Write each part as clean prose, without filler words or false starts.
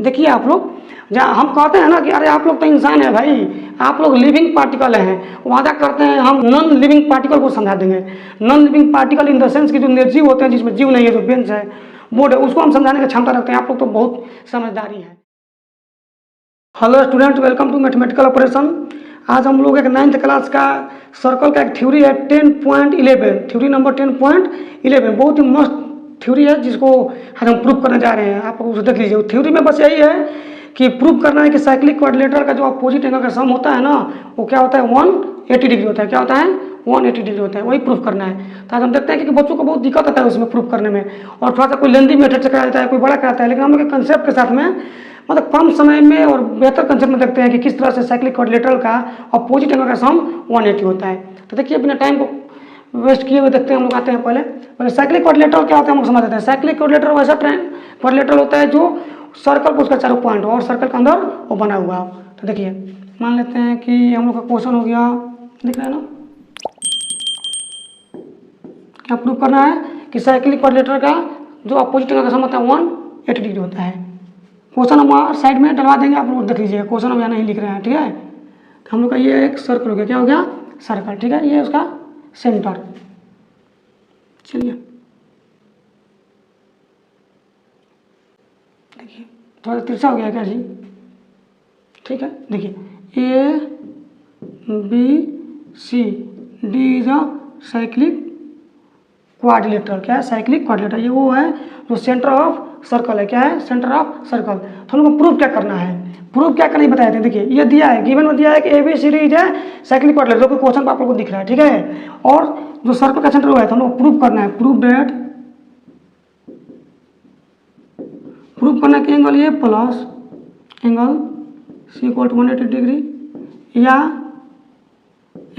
देखिए आप लोग, जहाँ हम कहते हैं ना कि अरे आप लोग तो इंसान है भाई, आप लोग लिविंग पार्टिकल हैं, वादा करते हैं हम नॉन लिविंग पार्टिकल को समझा देंगे। Non living particle in the sense कि जो निर्जीव होते हैं, जिसमें जीव नहीं है, जो बेंच है, बोर्ड है, उसको हम समझाने की क्षमता रखते हैं। आप लोग तो बहुत समझदारी है। Hello student, welcome to mathematical operation. आज हम लोग एक 9th क्लास का सर्कल का एक थ्योरी है 10.11, थ्योरी नंबर 10.11, बहुत ही मस्त थ्योरी है जिसको आज हम प्रूव करने जा रहे हैं। आप उसे देख लीजिए। थ्योरी में बस यही है कि प्रूव करना है कि साइक्लिक क्वाड्रिलेटरल का जो अपोजिट एंगल का सम होता है ना, वो क्या होता है 180 डिग्री होता है। क्या होता है 180 डिग्री होता है, वही प्रूव करना है। तो आज हम देखते हैं कि बच्चों को बहुत दिक्कत आता है उसमें प्रूव करने में, और थोड़ा सा कोई लेंदी मेथड से कराया जाता है, कोई बड़ा कराता है, लेकिन हम लोग कंसेप्ट के साथ में मतलब कम समय में और बेहतर कंसेप्ट में देखते हैं कि किस तरह से साइक्लिक क्वाड्रिलेटरल का अपोजिट एंगल का सम 180 होता है। तो देखिए बिना टाइम को वेस्ट किए हुए देखते हैं। हम लोग आते हैं पहले साइक्लिक क्वाड्रिलेटरल क्या होता है हम लोग समझ देते हैं। साइक्लिक क्वाड्रिलेटरल वैसा क्वाड्रिलेटरल होता है जो सर्कल को उसका चारों पॉइंट हो और सर्कल के अंदर वो बना हुआ हो। तो देखिए मान लेते हैं कि हम लोग का क्वेश्चन हो गया, दिख रहा है ना, क्या प्रूव करना है कि साइक्लिक क्वाड्रिलेटरल का जो अपोजिट एंगल का सम होता है 180 डिग्री होता है। क्वेश्चन हम साइड में डलवा देंगे, आप लोग देख लीजिएगा। क्वेश्चन हम यहाँ नहीं लिख रहे हैं, ठीक है। तो हम लोग का ये एक सर्कल हो गया, क्या हो गया, सर्कल, ठीक है। ये उसका सेंटर, चलिए देखिए थोड़ा तिरछा हो गया क्या जी, ठीक है। देखिए A B C D is a cyclic quadrilateral. क्या है, साइक्लिक क्वाड्रिलेटरल। ये वो है जो सेंटर ऑफ सर्कल है। क्या है, सेंटर ऑफ सर्कल। तो हम लोग को प्रूव क्या करना है, प्रूव क्या करना बताए थे। देखिए ये दिया है, गिवन में दिया है कि A B C D is है साइक्लिक क्वाड्रिलेटरल, जो कि क्वेश्चन आप लोग को दिख रहा है, ठीक है। और जो सर्कल का सेंटर हुआ है, तो हम लोग प्रूव करना है, प्रूव करना है कि angle A plus angle C equal to 180 degree या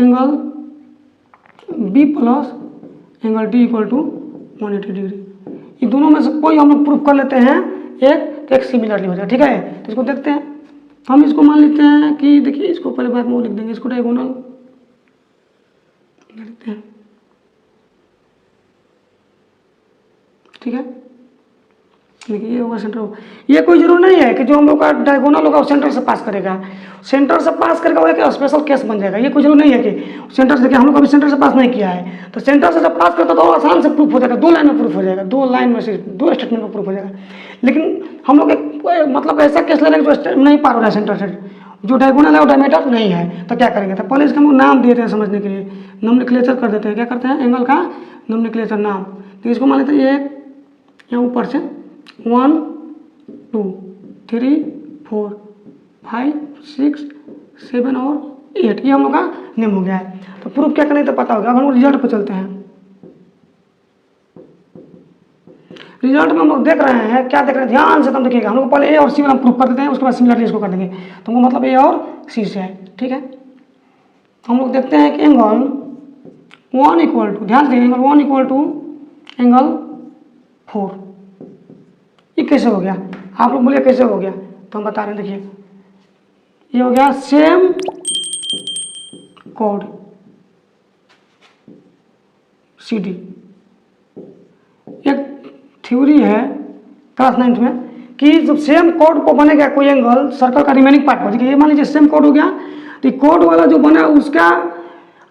angle B plus angle D equal to 180 degree. ये दोनों में से कोई हम लोग प्रूफ कर लेते हैं, एक सिमिलरली हो जाए, ठीक है। तो इसको देखते हैं। हम इसको मान लेते हैं कि देखिए इसको पहले बाद में लिख देंगे, इसको डायगोनल लिखते हैं, ठीक है। देखिए ये होगा सेंटर। ये कोई जरूर नहीं है कि जो हम लोग का डायगोनल होगा वो सेंटर से पास करेगा। सेंटर से पास करेगा वो एक स्पेशल केस बन जाएगा। ये कोई जरूर नहीं है कि सेंटर से, देखिए हम लोग कभी सेंटर से पास नहीं किया है, तो सेंटर से जब पास करता तो आसान से प्रूफ हो जाएगा, 2 लाइन में प्रूफ हो जाएगा, 2 लाइन में से 2 स्टेटमेंट में प्रूफ हो जाएगा। लेकिन हम लोग एक मतलब ऐसा केस ले लेंगे जो नहीं पार हो रहा है सेंटर से, जो डायगोनल है वो डायमीटर नहीं है, तो क्या करेंगे। तो पहले इसका हम नाम देते हैं समझने के लिए, नोमेनक्लेचर कर देते हैं। क्या करते हैं, एंगल का नोमेनक्लेचर नाम। तो इसको मान लेते हैं, एक यहाँ ऊपर से 1 2 3 4 5 6 7 और 8, ये हम लोग का नेम हो गया है। तो प्रूफ क्या करना तो पता होगा। अब हम लोग रिजल्ट पर चलते हैं। रिजल्ट में हम लोग देख रहे हैं, क्या देख रहे हैं, ध्यान से तुम देखिएगा। हम लोग पहले ए और सी वाला प्रूफ कर देते हैं, उसके बाद सिमिलरली इसको कर देंगे। तुमको मतलब ए और सी से है, ठीक है। हम लोग देखते हैं कि एंगल 1 इक्वल टू, ध्यान से एंगल 1 इक्वल टू एंगल 4, ये कैसे हो गया, आप लोग बोलिए कैसे हो गया। तो हम बता रहे हैं, देखिए ये हो गया सेम कोड सी डी। एक थ्योरी है क्लास 9th में कि जब सेम कोड को बनेगा कोई एंगल सर्कल का रिमेनिंग पार्ट पर, देखिए ये मान लीजिए सेम कोड हो गया, तो कोड वाला जो बना उसका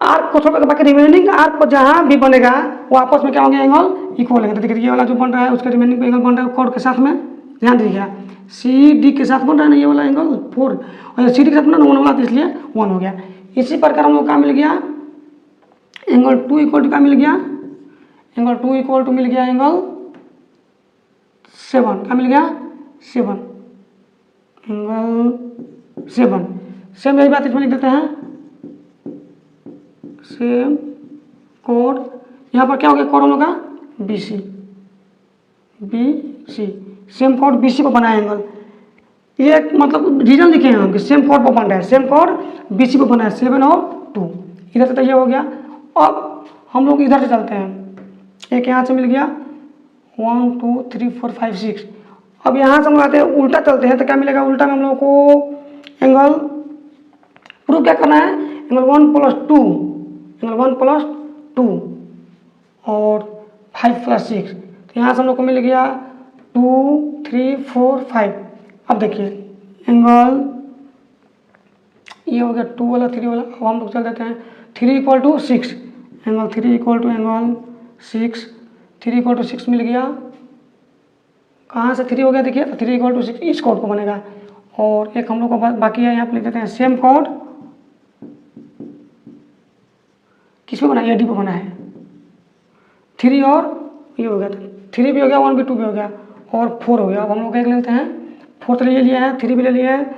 आर्क को छोड़, बाकी रिमेनिंग आर्क पर जहाँ भी बनेगा वो आपस में क्या होंगे, एंगल इक्वल होंगे। तो देखिए ये वाला जो बन रहा है उसका रिमेनिंग एंगल बन रहा है कोड के साथ में, ध्यान दीजिएगा। सी डी के साथ बन रहा है ना ये वाला एंगल 4, और सी डी के साथ बना 1 वाला, तो इसलिए 1 हो गया। इसी प्रकार हम लोग का मिल गया एंगल 2 इक्वल टू क्या मिल गया, एंगल 2 इक्वल टू मिल गया एंगल 7, क्या मिल गया 7, एंगल 7। सेम यही बात इसमें लिख देते हैं, सेम कोड। यहाँ पर क्या हो गया, कोड हम लोग का बी सी, सेम कोड बी सी पर बना है एंगल। ये मतलब रीजन लिखे हैं हम कि सेम कोड पर बन रहा है, सेम कोड बी सी पर बना है 7 और 2। इधर से तो ये हो गया। अब हम लोग इधर से चलते हैं, एक यहाँ से मिल गया 1 2 3 4 5 6। अब यहाँ से हम लोग आते हैं उल्टा चलते हैं, तो क्या मिलेगा, उल्टा में हम लोग को एंगल प्रूव क्या करना है, एंगल 1 + 2, एंगल 1 + 2 और 5 + 6। तो यहाँ से हम लोग को मिल गया 2 3 4 5, अब देखिए एंगल ये हो गया 2 वाला 3 वाला। अब हम लोग चल देते हैं 3 equal to 6, angle 3 equal to angle 6, 3 equal to 6 मिल गया। कहाँ से 3 हो गया देखिए, तो 3 इक्वल टू 6 इस कोड को बनेगा। और एक हम लोग को बाकी है, यहाँ पे लिख देते हैं सेम कोड किस पे बना है, AD पे बना है। 3 और ये हो गया, 3 भी हो गया, 1 भी 2 भी हो गया और 4 हो गया। अब हम लोग एक लेते हैं 4 तो ले लिए हैं, 3 भी ले लिए हैं,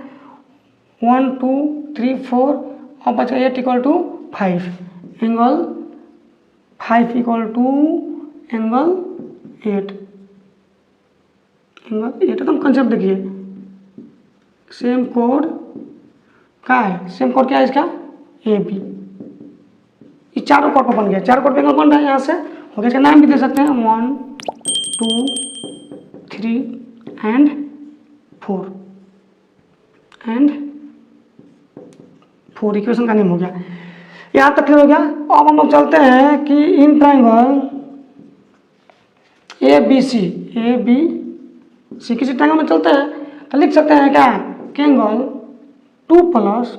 1 2 3 4। अब बचा 8 equal to 5, angle 5 equal to angle 8, angle 8। एकदम कंसेप्ट देखिए, सेम कोड क्या है, सेम कोड क्या है इसका, AB। ये चारों कोड पर बन गया, चारों कोड पे एंगल बन रहा है। यहाँ से हो गया, इसका नाम भी दे सकते हैं 1 2 3 एंड 4 इक्वेशन का नेम हो गया। यहाँ तक क्लियर हो गया। अब हम लोग चलते हैं कि इन ट्राइंगल ABC किसी ट्राइंगल में चलते हैं तो लिख सकते हैं क्या कि angle 2 plus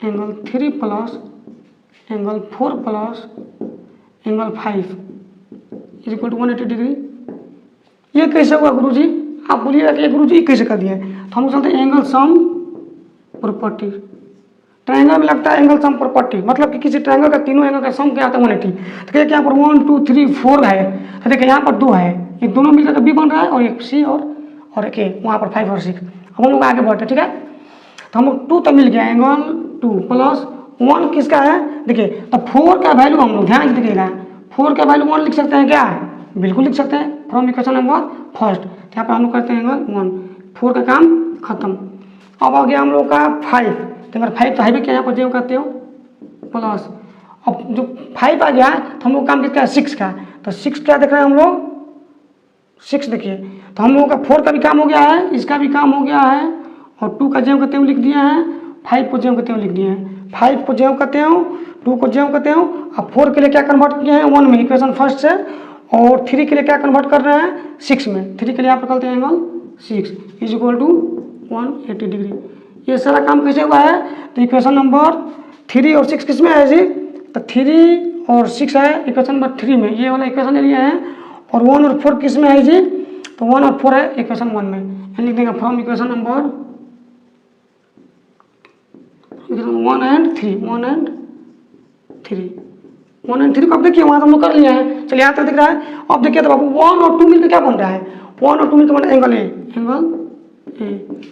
angle 3 plus angle 4 plus angle 5 is equal to 180 degree. ये कैसे हुआ गुरुजी, आप बोलिएगा कि गुरुजी कैसे कर दिए। तो हम चलते हैं एंगल सम प्रॉपर्टी। ट्रायंगल में लगता है एंगल सम प्रॉपर्टी, मतलब कि किसी ट्रायंगल का तीनों एंगल का सम क्या आता है 180। तो क्या यहाँ पर 1 2 3 4 है, तो देखिए यहाँ पर 2 है, ये दोनों मिलकर B बन रहा है और एक C और एक A, वहाँ पर 5 और 6। अब हम लोग आगे बढ़ते हैं, ठीक है। तो हम लोग 2 तो मिल गया, एंगल 2 प्लस 1 किसका है देखिए, तो 4 का वैल्यू हम लोग ध्यान से देखिएगा, 4 का वैल्यू 1 लिख सकते हैं क्या, बिल्कुल लिख सकते हैं फ्रॉम इक्वेशन नंबर फर्स्ट। यहाँ पर हम लोग करते हैं एंगल 1, 4 का काम खत्म। अब आ गया हम लोग का 5, तो अगर 5 तो है भी क्या, यहाँ पर जो कहते हो प्लस। अब जो 5 आ गया तो हम लोग काम किसका है 6 का, तो 6 क्या देख रहे हैं हम लोग 6 देखिए। तो हम लोगों का 4 का भी काम हो गया है, इसका भी काम हो गया है, और 2 का जेव करते हुए लिख दिए हैं, 5 को जेव करते हुए लिख दिए हैं, 5 को जेव करते हो, 2 को जेव करते हो। अब 4 के लिए क्या कन्वर्ट किए हैं 1 में इक्वेशन फर्स्ट से, और 3 के लिए क्या कन्वर्ट कर रहे हैं 6 में। 3 के लिए आप करते हैं angle 6 is equal to 180 degree. ये सारा काम कैसे हुआ है, तो इक्वेशन नंबर 3 और 6 किस में है जी, तो 3 और 6 है इक्वेशन नंबर 3 में, ये वाला इक्वेशन ले लिए हैं। और 1 और 4 किस में है जी, तो 1 और 4 है इक्वेशन 1 में। लिख देंगे फ्रॉम इक्वेशन नंबर 1 एंड 3 को अब देखिए वहाँ से हम लोग कर लिए हैं। चलिए यहाँ तक दिख रहा है। अब देखिए तो बाबू 1 और 2 मिलकर क्या बन रहा है, 1 और 2 मिलकर बन रहा है एंगल ए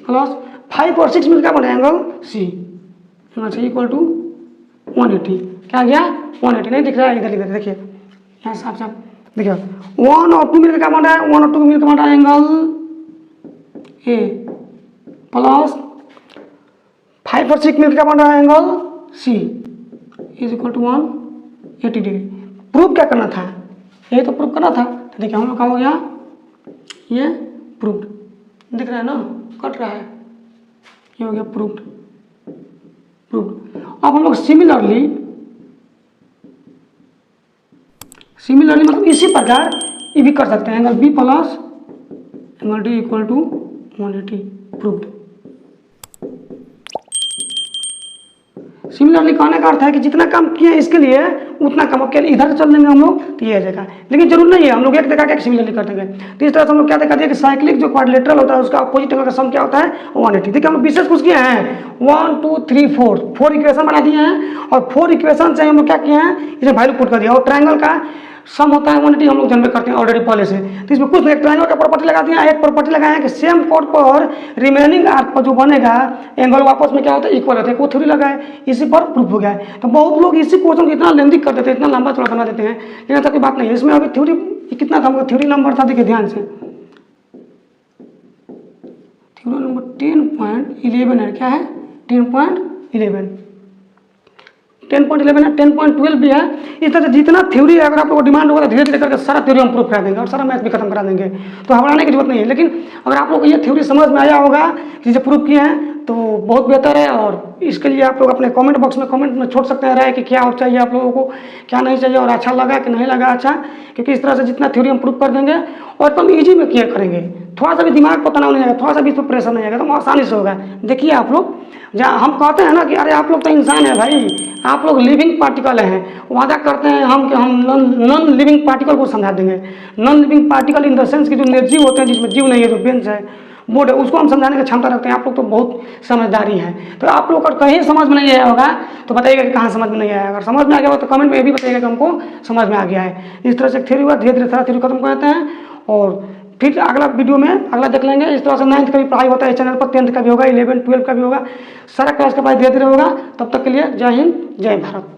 प्लस 5 और 6 मिलकर क्या बन रहा है एंगल C इक्वल टू 180। क्या आ गया 180, नहीं दिख रहा है, इधर लिख देते देखिए यहाँ साफ साफ देखिए 1 और 2 मिलकर क्या बन रहा है, 1 और 2 मिलकर बन रहा है एंगल A प्लस 5 और 6 मिलकर क्या बन रहा है angle C is equal to 180 degree. Proof क्या करना था, ये तो प्रूफ करना था। तो देखिए हम लोग का हो गया ये प्रूफ, दिख रहा है ना, कट रहा है, ये हो गया प्रूफ। अब हम लोग सिमिलरली मतलब इसी प्रकार ये भी कर सकते हैं, angle B plus angle D equal to 180 proof. Similarly कहने का अर्थ है कि जितना काम किए इसके लिए उतना काम, केवल इधर चल देंगे हम लोग तो ये आ जाएगा, लेकिन जरूर नहीं है हम लोग एक देखा के सिमिलरली कर देंगे। तो इस तरह से हम लोग क्या देखा दिया कि साइक्लिक जो क्वाड्रिलेटरल होता है उसका अपोजिट एंगल का सम क्या होता है 180। देखिए हम लोग विशेष कुछ किए हैं 1 2 3 4 इक्वेशन बना दिए हैं, और 4 इक्वेशन से हम लोग क्या किए हैं इसे वैल्यू पुट कर दिया। और ट्रायंगल का सम होता है 180, हम लोग जनरेट करते हैं ऑलरेडी पहले से। तो इसमें कुछ एक ट्रायंगल का प्रॉपर्टी लगा दिया, एक प्रॉपर्टी लगाया कि सेम कोड पर रिमेनिंग आर्क पर जो बनेगा एंगल आपस में क्या होता है इक्वल होता है, वो थ्योरी लगाए, इसी पर प्रूफ हो गया है। तो बहुत लोग इसी क्वेश्चन को इतना लेंदी कर देते हैं, इतना लंबा चौड़ा बना देते हैं, लेकिन ऐसा कोई बात नहीं है। इसमें अभी थ्योरी कितना था, हमको थ्योरी नंबर था देखिए ध्यान से, थ्योरी नंबर 10.11 है, क्या है 10.11 है, 10.12 भी है। इस तरह से जितना थ्योरी अगर आप लोगों को डिमांड होगा तो धीरे धीरे करके सारा थ्योरी हम प्रूफ करा देंगे और सारा मैथ भी खत्म करा देंगे, तो घबराने की जरूरत नहीं है। लेकिन अगर आप लोग को ये थ्योरी समझ में आया होगा कि जो प्रूफ किए हैं तो बहुत बेहतर है। और इसके लिए आप लोग अपने कमेंट बॉक्स में कमेंट में छोड़ सकते हैं राय कि क्या और चाहिए आप लोगों को, क्या नहीं चाहिए, और अच्छा लगा कि नहीं लगा अच्छा। क्योंकि इस तरह से जितना थ्योरी हम प्रूव कर देंगे और एकदम ईजी में क्लियर करेंगे, थोड़ा सा भी दिमाग को तनाव नहीं आएगा, थोड़ा सा भी इस पर प्रेशर नहीं आएगा, तो आसानी से होगा। देखिए आप लोग, जहाँ हम कहते हैं ना कि अरे आप लोग तो इंसान है भाई, आप लोग लिविंग पार्टिकल हैं, वादा करते हैं हम कि हम नॉन लिविंग पार्टिकल को समझा देंगे। Non living particle in the sense की जो निर्जीव होते हैं, जिसमें जीव नहीं है, जो बेंच है, बोर्ड है, उसको हम समझाने की क्षमता रखते हैं। आप लोग तो बहुत समझदारी है। तो आप लोग अगर कहीं समझ में नहीं आया होगा तो बताइएगा कि कहाँ समझ में नहीं आया। अगर समझ में आ गया हो तो कमेंट में ये भी बताइएगा कि हमको समझ में आ गया है। इस तरह से थ्योरी हुआ, धीरे धीरे सारा थ्योरी खत्म कर देते हैं और फिर अगला वीडियो में अगला देख लेंगे। इस तरह से 9th का भी पढ़ाई होता है इस चैनल पर, 10th का भी होगा, 11 12 का भी होगा, सारा क्लास का पढ़ाई धीरे धीरे होगा। तब तक के लिए जय हिंद, जय भारत।